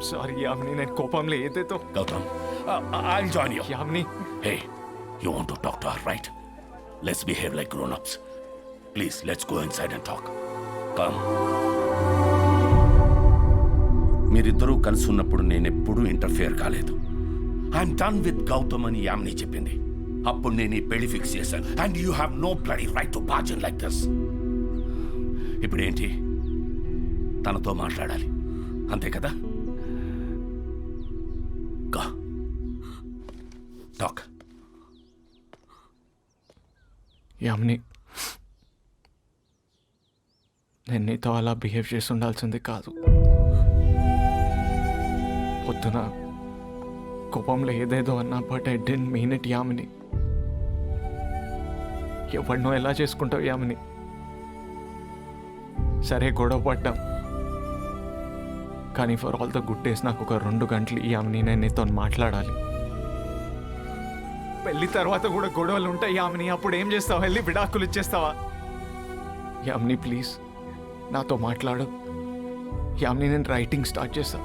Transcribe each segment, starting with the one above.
Sorry Yamini, నేను కోపంలో ఏదేదో. Gautam, I'll join you. Yamini, Hey, you want to talk to her, right? Let's behave like grown-ups. Please, let's go inside and talk. Come. మీరిద్దరూ కలిసి ఉన్నప్పుడు నేనెప్పుడూ interfere కాలేదు. I'm done with Gautam అని యామిని చెప్పింది. అప్పుడు నేను ఈ పెళ్లి ఫిక్స్ చేశాను. And you have no bloody right to barge in like this. ఇప్పుడేంటి? తనతో మాట్లాడాలి, అంతే కదా? గా టాక్. యామిని, నేను నీతో అలా బిహేవ్ చేసి ఉండాల్సింది కాదు. పొద్దున కోపంలో ఏదేదో అన్నా, but I didn't mean it Yamini. ఎవరినో ఎలా చేసుకుంటావు యామిని? సరే గొడవ పడ్డాం, కానీ for all the good days నాకు ఒక 2 గంటలు యామిని నేను నీతో మాట్లాడాలి. పెళ్లి తర్వాత కూడా గొడవలు ఉంటాయి యామిని. అప్పుడు ఏం చేస్తావు? వెళ్ళి విడాకులు ఇచ్చేస్తావా? యామిని ప్లీజ్ నాతో మాట్లాడు యామిని. నేను రైటింగ్ స్టార్ట్ చేస్తా,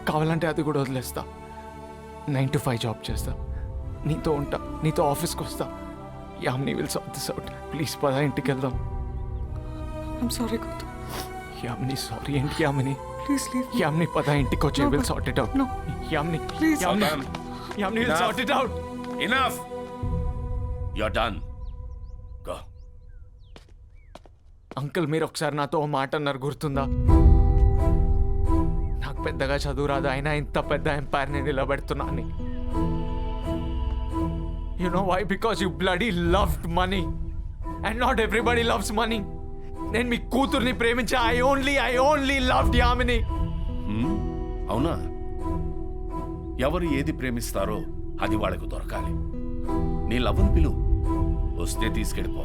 కావాలంటే అది కూడా వదిలేస్తా. 9 to 5 జాబ్ చేస్తా, నీతో ఉంటా, నీతో ఆఫీస్కి వస్తా. Yamini will sort this out. Please పద, ఇంటికి వెళ్దాం. I'm sorry, Gautam. Yamini sorry ఏంటి Yamini? Please leave me. Yamini పద, ఇంటికి వచ్చి will sort it out. No. Yamini Please. Yamini will sort it out. Enough. You're done. Go. Uncle, మీరు ఒకసారి నాతో ఓ మాట అన్నారు, గుర్తుందా? నాకు పెద్దగా చదువు రాదు, అయినా ఇంత పెద్ద ఎంపైర్ నేను నిలబెడుతున్నాను. You know why? Because you bloody loved money and not everybody loves money. నేను మీ కూతుర్ని ప్రేమించా. I only loved Yamini. అవునా? ఎవరు ఏది ప్రేమిస్తారో అది వాళ్ళకు దొరకాలి. నీ లవ్వును పిలు, వస్తే తీసుకెళ్ళిపో.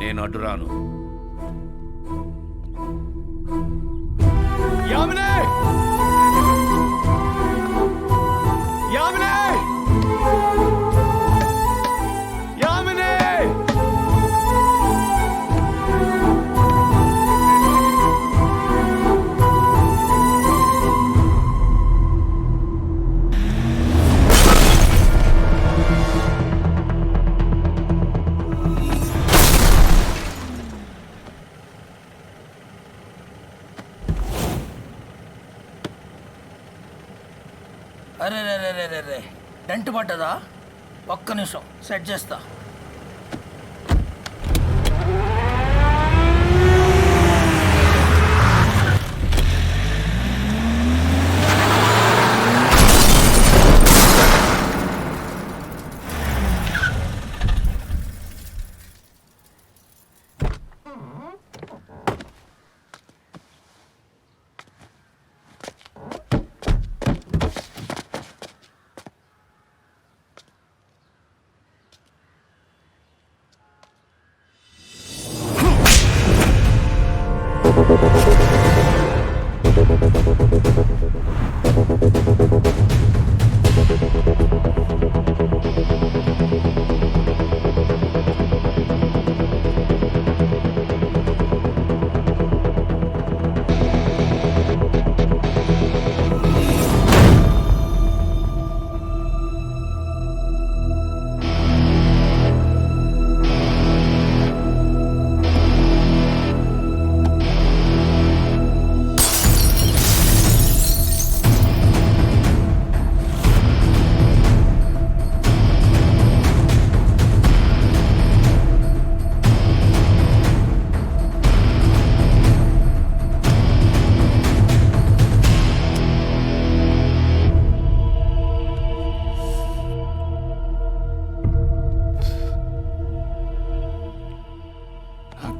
నేను అడ్డురాను. యామిని! యామిని! యామిని! అరే రే రే రే రే రే టెంట్ పడ్డదా? ఒక్క నిమిషం సెట్ చేస్తా.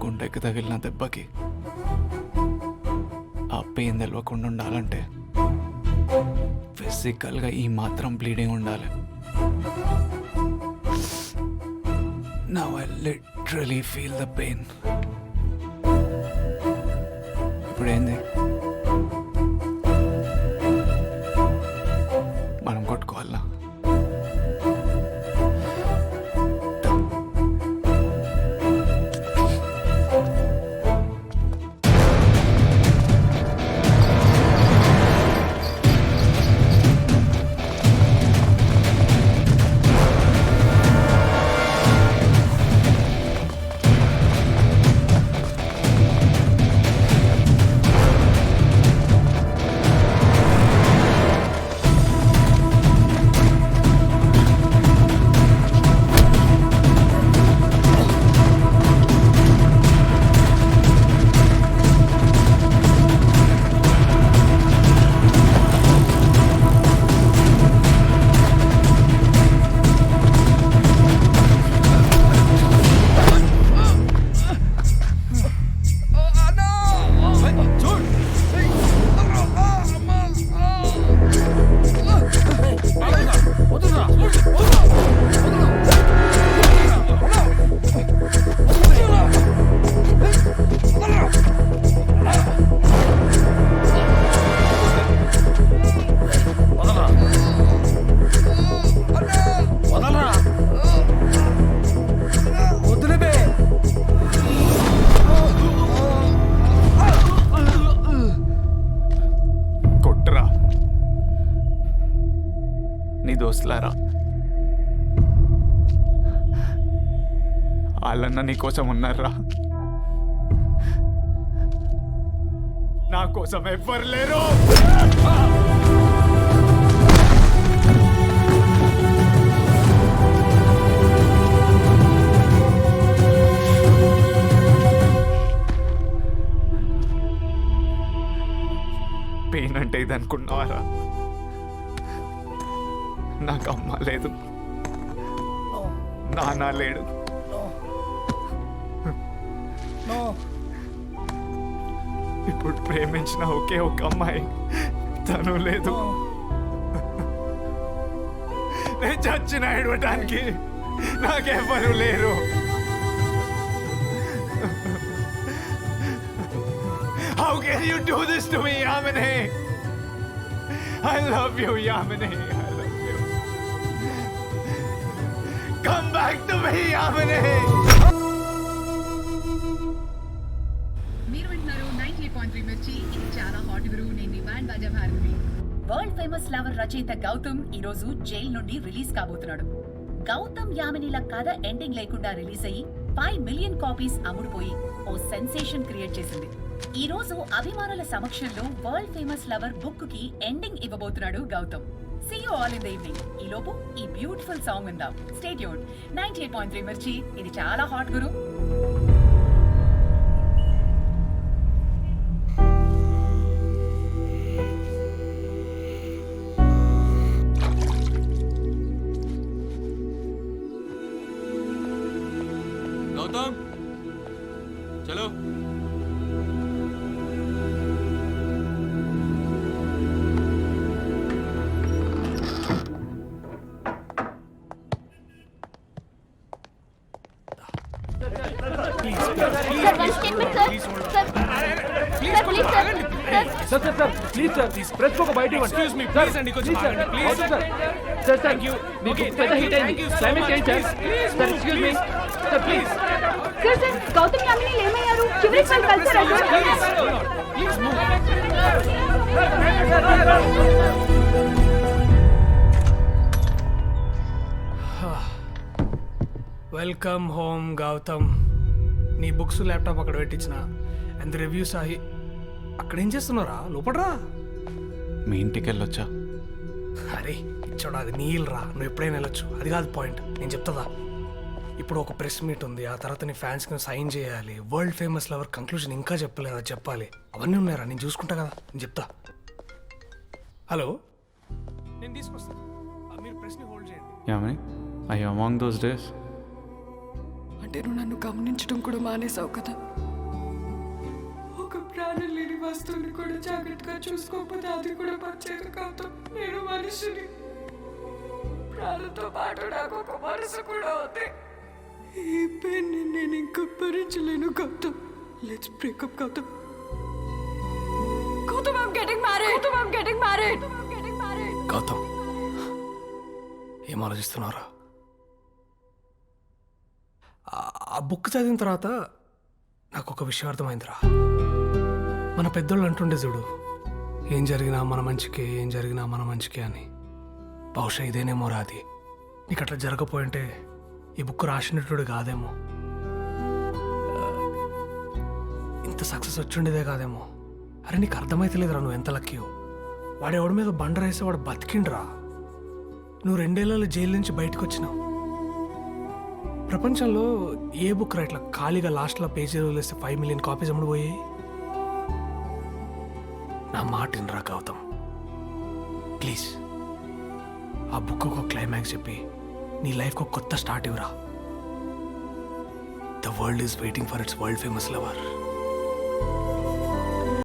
గుండెకి తగిలిన దెబ్బకి ఆ పెయిన్ తెలవకుండా ఉండాలంటే ఫిజికల్గా ఈ మాత్రం బ్లీడింగ్ ఉండాలి. Now I literally feel the pain. ఇప్పుడేంది? మనం కొట్టుకోవాలా? దోస్తులారా, వాళ్ళన్న నీ కోసం ఉన్నారా, నా కోసం ఎవ్వరు లేరు. పెయిన్ అంటే ఇది అనుకున్నావారా? నాకు అమ్మ లేదు, నాన్న లేడు, నో ఇప్పుడు ప్రేమించిన ఒకే ఒక అమ్మాయి తను లేదు. నేను చచ్చిన ఏడవటానికి నాకెవ్వరు లేరు. How can you do this to me, Yamini? I love you, Yamini. I love you. Come back to me, Yamini. మీరు వింటున్నారు 98.3 మిర్చి. ఇది చాలా హాట్ గురు. నేను మీ బ్యాండ్ బాజా భార్గవి. వరల్డ్ ఫేమస్ లవర్ రచయిత గౌతమ్ ఈ రోజు జైలు నుండి రిలీజ్ కాబోతున్నాడు. గౌతమ్ యామినీల కథ ఎండింగ్ లేకుండా రిలీజ్ అయ్యి 5 మిలియన్ కాపీస్ అమ్ముడుపోయి ఓ సెన్సేషన్ క్రియేట్ చేసింది. ఈ రోజు అభిమానుల సమక్షంలో వరల్డ్ ఫేమస్ లవర్ బుక్ కి ఎండింగ్ ఇవ్వబోతున్నాడు Gautam. See you all in the evening. ఈ లోపు ఈ బ్యూటిఫుల్ సాంగ్ విందాం. Stay tuned. 98.3 మిర్చి. ఇది చాలా హాట్ గురు. गौतम चलो ప్లీజ్ ప్రెస్ ఒక బయట ఎక్స్క్యూజ్ మీ ప్లీజ్ అండి కొంచెం ఆగండి ప్లీజ్ సార్ థాంక్యూ మీ బుక్ పెద్ద హిట్ అయింది climate change sir excuse me sir please sir Gautam Yamini ఏమయ్యారు? చివరికి వాళ్ళు కలిసారా? Please move welcome home Gautam. నీ బుక్స్ ల్యాప్టాప్ అక్కడ పెట్టించిన అండ్ రివ్యూస్ అయ్యి అక్కడ ఏం చేస్తున్నారా? లోపడరా. మీ ఇంటికి వెళ్ళొచ్చా? అరే ఇచ్చాడు అది నీళ్ళు రా, నువ్వు ఎప్పుడైనా వెళ్ళొచ్చు, అది కాదు పాయింట్. నేను చెప్తాదా, ఇప్పుడు ఒక ప్రెస్ మీట్ ఉంది, ఆ తర్వాత నీ ఫ్యాన్స్కి సైన్ చేయాలి, వరల్డ్ ఫేమస్ లవర్ కంక్లూజన్ ఇంకా చెప్పలేదు, అది చెప్పాలి, అవన్నీ ఉన్నాయరా, నేను చూసుకుంటా కదా, నేను చెప్తా. హలో, నేను తీసుకొస్తాను, మీరు ప్రెస్ని హోల్డ్ చేయండి. Yamini, I am among those days. అంటే నువ్వు నన్ను గమనించడం కూడా మానేసావు కదా. ఒక ప్రాణం లేని వస్తువుని కూడా జాగ్రత్తగా చూసుకోకపోతే అది కూడా పచ్చేది కాదు. నేను మనిషిని, ప్రాణంతో పాటు నాకు ఒక మనసు కూడా ఉంది. ఈ పెయిన్ నేను ఇంకా భరించలేను Gautam. Let's break up Gautam. Gautam, I'm getting married. Gautam, I'm getting married. I'm getting married. Gautam, ఏం ఆలోచిస్తున్నారా? ఆ బుక్ చదివిన తర్వాత నాకు ఒక విషయం అర్థమైందిరా. మన పెద్దోళ్ళు అంటుండే చూడు, ఏం జరిగినా మన మంచికే, ఏం జరిగినా మన మంచికే అని. బహుశా ఇదేనేమో రాది. నీకు అట్లా జరగపోయింటే ఈ బుక్ రాసినట్టు కాదేమో, ఇంత సక్సెస్ వచ్చిండేదే కాదేమో. అరే నీకు అర్థమైతలేదురా నువ్వు ఎంత లక్కీయో. వాడు ఎవడి మీద బండరేస్తే వాడు బతికిండ్రా. నువ్వు 2 ఏళ్ళలో జైలు నుంచి బయటకు వచ్చినావు. ప్రపంచంలో ఏ బుక్ రా ఇట్లా ఖాళీగా లాస్ట్లో పేజీ వదిలేస్తే 5 మిలియన్ కాపీస్ అమ్ముడుపోయాయి? నా మాట వినరా గౌతమ్, ప్లీజ్. ఆ బుక్ ఒక క్లైమాక్స్ చెప్పి నీ లైఫ్కి ఒక కొత్త స్టార్ట్ ఇవ్వరా. The world is waiting for it's world famous lover.